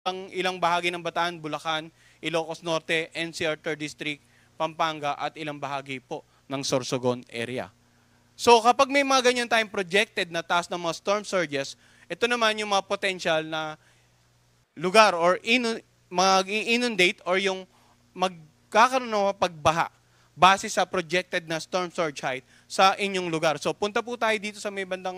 ang ilang bahagi ng Bataan, Bulacan, Ilocos Norte, NCR 3rd District, Pampanga at ilang bahagi po ng Sorsogon area. So kapag may mga ganyan tayong projected na taas ng mga storm surges, ito naman yung mga potential na lugar or mag-inundate or yung magkakaroon ng pagbaha base sa projected na storm surge height sa inyong lugar. So punta po tayo dito sa may bandang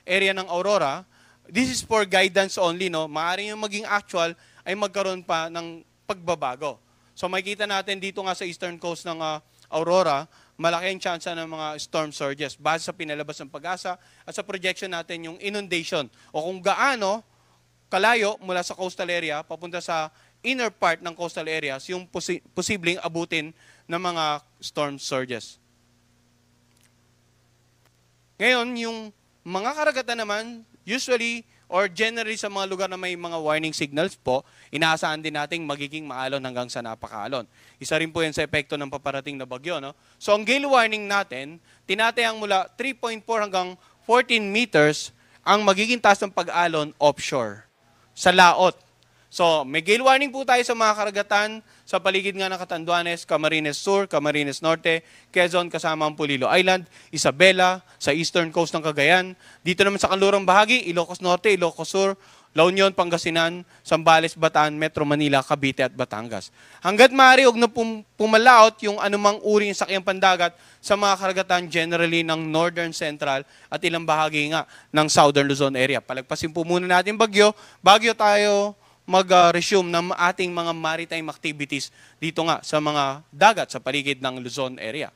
area ng Aurora. This is for guidance only, no? Maaari yung maging actual ay magkaroon pa ng pagbabago. So makikita natin dito nga sa eastern coast ng Aurora, malaki ang chance ng mga storm surges base sa pinalabas ng Pag-asa at sa projection natin yung inundation o kung gaano kalayo mula sa coastal area papunta sa inner part ng coastal areas yung posibleng abutin ng mga storm surges. Ngayon, yung mga karagatan naman, usually or generally sa mga lugar na may mga warning signals po, inaasahan din nating magiging maalon hanggang sa napakaalon. Isa rin po yan sa epekto ng paparating na bagyo. No? So ang gale warning natin, tinatayang mula 3.4 hanggang 14 meters ang magiging taas ng pag-alon offshore, sa laot. So may gale warning po tayo sa mga karagatan sa paligid nga ng Catanduanes, Camarines Sur, Camarines Norte, Quezon kasama ang Pulilo Island, Isabela, sa eastern coast ng Cagayan. Dito naman sa kanlurang bahagi, Ilocos Norte, Ilocos Sur, La Union, Pangasinan, Zambales, Bataan, Metro Manila, Cavite at Batangas. Hanggat maaari, huwag na pumalaot yung anumang uri ng sakyang pandagat sa mga karagatan generally ng Northern Central at ilang bahagi nga ng Southern Luzon area. Palagpasin po muna natin bagyo tayo mag-resume ng ating mga maritime activities dito nga sa mga dagat sa paligid ng Luzon area.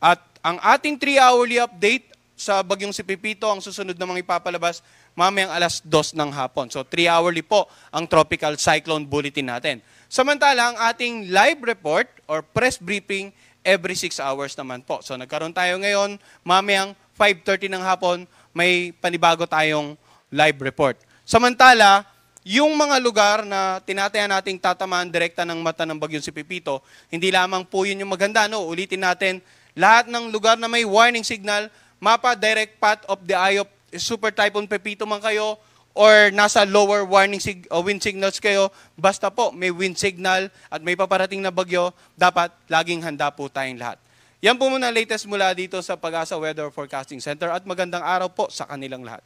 At ang ating 3-hourly update sa bagyong si Pepito, ang susunod na mga ipapalabas mamayang alas 2 ng hapon. So 3-hourly po ang tropical cyclone bulletin natin. Samantala, ang ating live report or press briefing every 6 hours naman po. So nagkaroon tayo ngayon, mamayang 5:30 ng hapon, may panibago tayong live report. Samantala, yung mga lugar na tinataya nating tatamaan direkta ng mata ng bagyong si Pepito, hindi lamang po yun yung maganda. No? Ulitin natin, lahat ng lugar na may warning signal, mapa direct path of the eye of Super Typhoon Pepito man kayo or nasa lower warning wind signals kayo, basta po may wind signal at may paparating na bagyo, dapat laging handa po tayong lahat. Yan po muna latest mula dito sa Pag-asa Weather Forecasting Center at magandang araw po sa kanilang lahat.